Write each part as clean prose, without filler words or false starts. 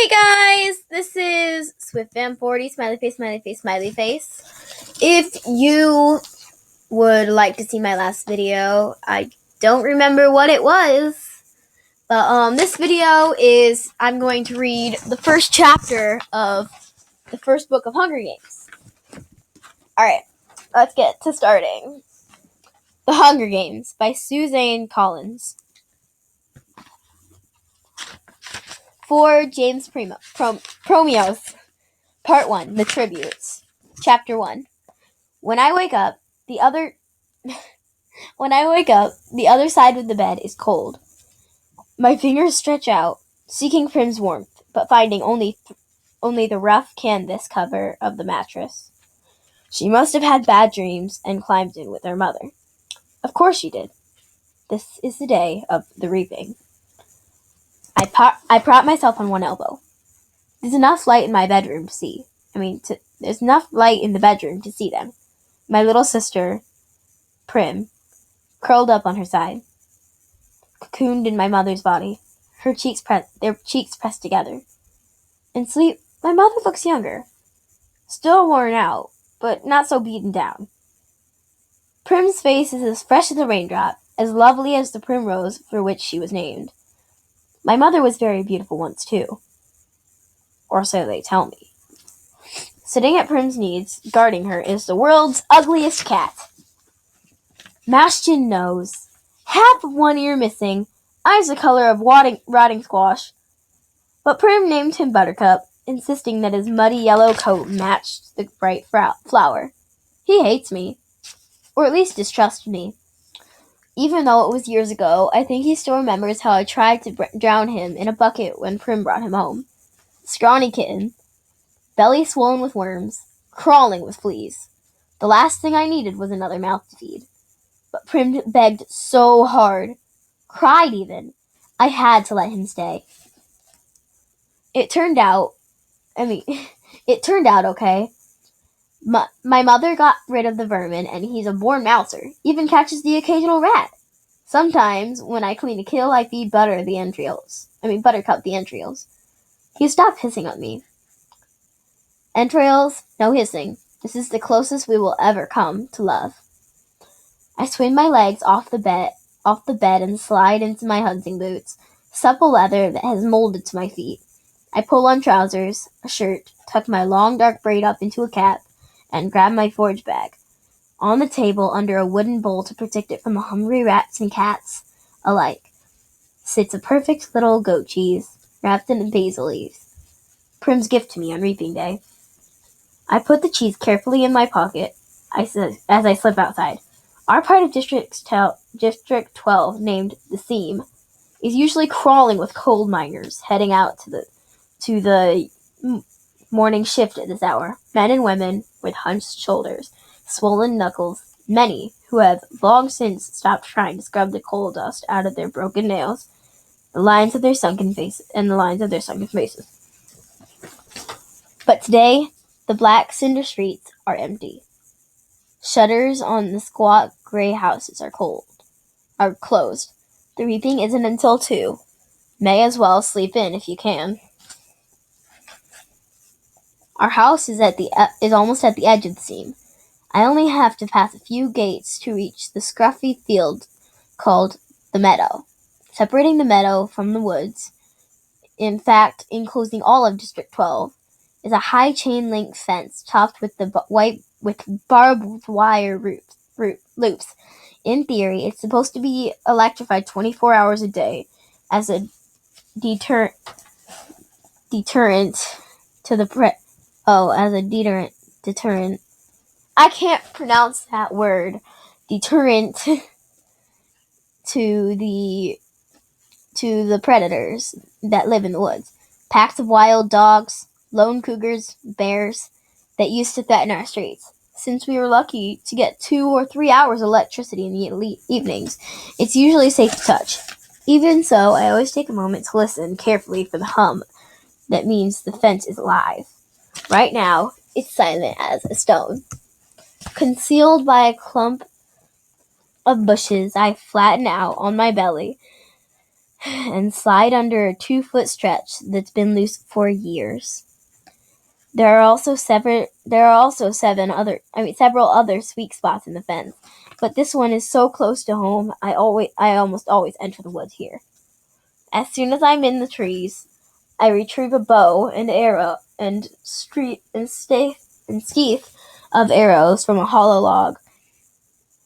Hey guys, this is SwiftFam40, smiley face, smiley face, smiley face. If you would like to see my last video, I don't remember what it was, but this video is, I'm going to read the first chapter of the first book of Hunger Games. Alright, let's get to starting. The Hunger Games by Suzanne Collins. For James Promeos. Part 1, The Tributes. Chapter 1. When I wake up, the other side of the bed is cold. My fingers stretch out, seeking Prim's warmth, but finding only the rough canvas cover of the mattress. She must have had bad dreams and climbed in with her mother. Of course she did. This is the day of the reaping. I prop myself on one elbow. There's enough light in my bedroom to see. There's enough light in the bedroom to see them. My little sister, Prim, curled up on her side, cocooned in my mother's body, their cheeks pressed together. In sleep, my mother looks younger, still worn out, but not so beaten down. Prim's face is as fresh as a raindrop, as lovely as the primrose for which she was named. My mother was very beautiful once, too. Or so they tell me. Sitting at Prim's knees, guarding her, is the world's ugliest cat. Mashed-in nose, half of one ear missing, eyes the color of rotting squash. But Prim named him Buttercup, insisting that his muddy yellow coat matched the bright flower. He hates me, or at least distrusts me. Even though it was years ago, I think he still remembers how I tried to drown him in a bucket when Prim brought him home. Scrawny kitten, belly swollen with worms, crawling with fleas. The last thing I needed was another mouth to feed. But Prim begged so hard, cried even. I had to let him stay. It turned out okay. My mother got rid of the vermin, and he's a born mouser, even catches the occasional rat. Sometimes, when I clean a kill, I feed Buttercup the entrails. He stopped hissing at me. Entrails, no hissing. This is the closest we will ever come to love. I swing my legs off the bed and slide into my hunting boots, supple leather that has molded to my feet. I pull on trousers, a shirt, tuck my long dark braid up into a cap, and grab my forage bag. On the table, under a wooden bowl to protect it from the hungry rats and cats alike, sits a perfect little goat cheese, wrapped in basil leaves. Prim's gift to me on reaping day. I put the cheese carefully in my pocket as I slip outside. Our part of District 12, named the Seam, is usually crawling with coal miners heading out to the morning shift at this hour. Men and women with hunched shoulders, swollen knuckles, many who have long since stopped trying to scrub the coal dust out of their broken nails, the lines of their sunken faces. But today, the black cinder streets are empty. Shutters on the squat gray houses are closed. The reaping isn't until 2. May as well sleep in if you can. Our house is almost at the edge of the seam. I only have to pass a few gates to reach the scruffy field called the meadow. Separating the meadow from the woods, in fact, enclosing all of District 12, is a high chain-link fence topped with barbed wire loops. In theory, it's supposed to be electrified 24 hours a day as a deterrent to the deterrent. I can't pronounce that word. Deterrent to the predators that live in the woods. Packs of wild dogs, lone cougars, bears that used to threaten our streets. Since we were lucky to get 2 or 3 hours of electricity in the evenings, it's usually safe to touch. Even so, I always take a moment to listen carefully for the hum that means the fence is alive. Right now, it's silent as a stone. Concealed by a clump of bushes, I flatten out on my belly and slide under a 2-foot stretch that's been loose for years. There are also several other sweet spots in the fence, but this one is so close to home. I almost always enter the woods here. As soon as I'm in the trees, I retrieve a bow and arrow and skeith of arrows from a hollow log.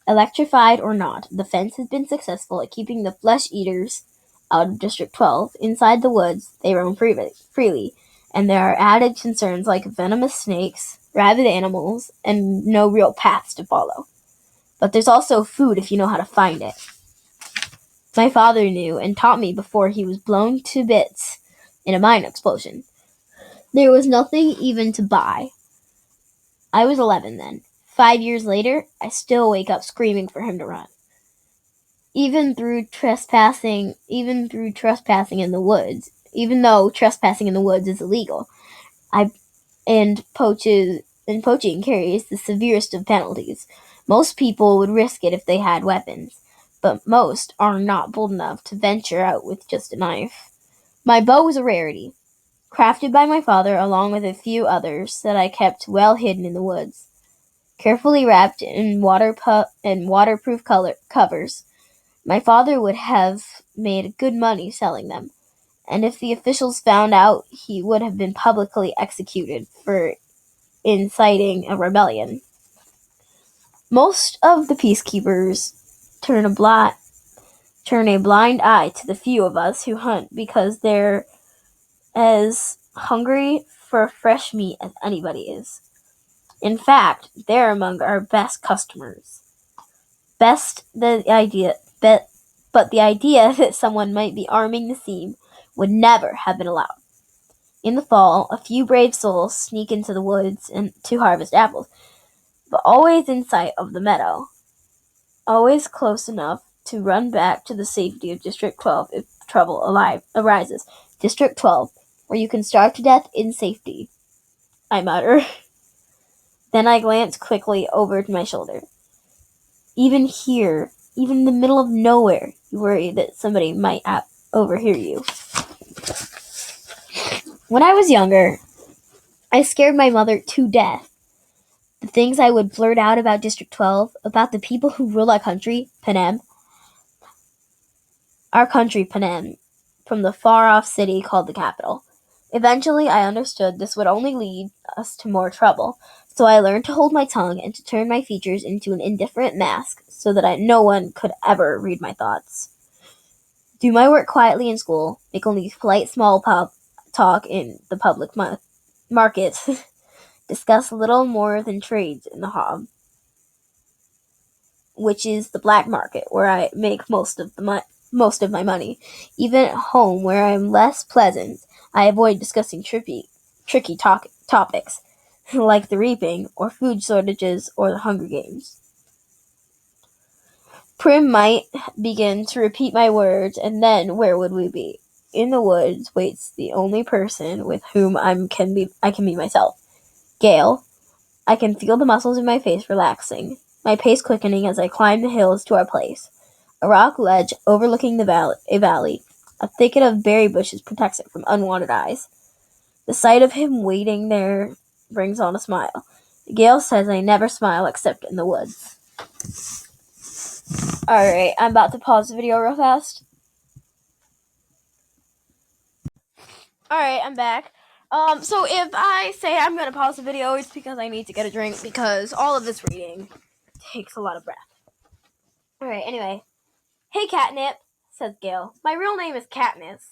Electrified or not, the fence has been successful at keeping the flesh eaters out of District 12. Inside the woods, they roam freely, and there are added concerns like venomous snakes, rabid animals, and no real paths to follow. But there's also food if you know how to find it. My father knew and taught me before he was blown to bits in a mine explosion. There was nothing even to buy. I was 11 then. 5 years later, I still wake up screaming for him to run. Even though trespassing in the woods is illegal, and poaching carries the severest of penalties. Most people would risk it if they had weapons, but most are not bold enough to venture out with just a knife. My bow was a rarity, crafted by my father along with a few others that I kept well hidden in the woods. Carefully wrapped in waterproof covers, my father would have made good money selling them, and if the officials found out, he would have been publicly executed for inciting a rebellion. Most of the peacekeepers turn a blind eye to the few of us who hunt because they're as hungry for fresh meat as anybody is. In fact, they're among our best customers. But the idea that someone might be arming the seam would never have been allowed. In the fall, a few brave souls sneak into the woods to harvest apples, but always in sight of the meadow, always close enough to run back to the safety of District 12 if trouble arises. District 12, where you can starve to death in safety, I mutter. Then I glance quickly over my shoulder. Even here, even in the middle of nowhere, you worry that somebody might overhear you. When I was younger, I scared my mother to death. The things I would blurt out about District 12, about the people who rule our country, Panem, from the far-off city called the capital. Eventually, I understood this would only lead us to more trouble, so I learned to hold my tongue and to turn my features into an indifferent mask so that no one could ever read my thoughts. Do my work quietly in school, make only polite small talk in the public market, discuss little more than trades in the hob, which is the black market where I make most of my money. Even at home, where I am less pleasant, I avoid discussing tricky topics, like the reaping, or food shortages, or the Hunger Games. Prim might begin to repeat my words, and then where would we be? In the woods waits the only person with whom I can be myself. Gale. I can feel the muscles in my face relaxing, my pace quickening as I climb the hills to our place. A rock ledge overlooking a valley. A thicket of berry bushes protects it from unwanted eyes. The sight of him waiting there brings on a smile. Gale says I never smile except in the woods. Alright, I'm about to pause the video real fast. Alright, I'm back. So if I say I'm gonna pause the video, it's because I need to get a drink, because all of this reading takes a lot of breath. Alright, anyway. Hey, Catnip, says Gale. My real name is Katniss.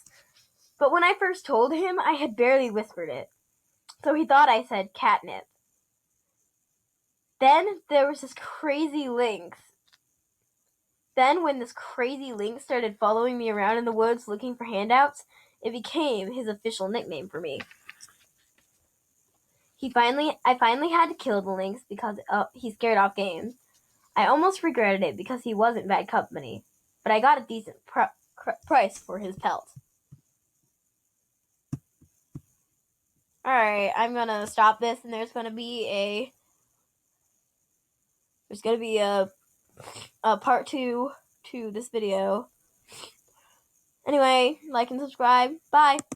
But when I first told him, I had barely whispered it. So he thought I said catnip. Then there was this crazy lynx. Then when this crazy lynx started following me around in the woods looking for handouts, it became his official nickname for me. I finally had to kill the lynx because he scared off games. I almost regretted it because he wasn't bad company, but I got a decent price for his pelt. Alright, I'm gonna stop this, and there's gonna be a part 2 to this video. Anyway, like and subscribe. Bye.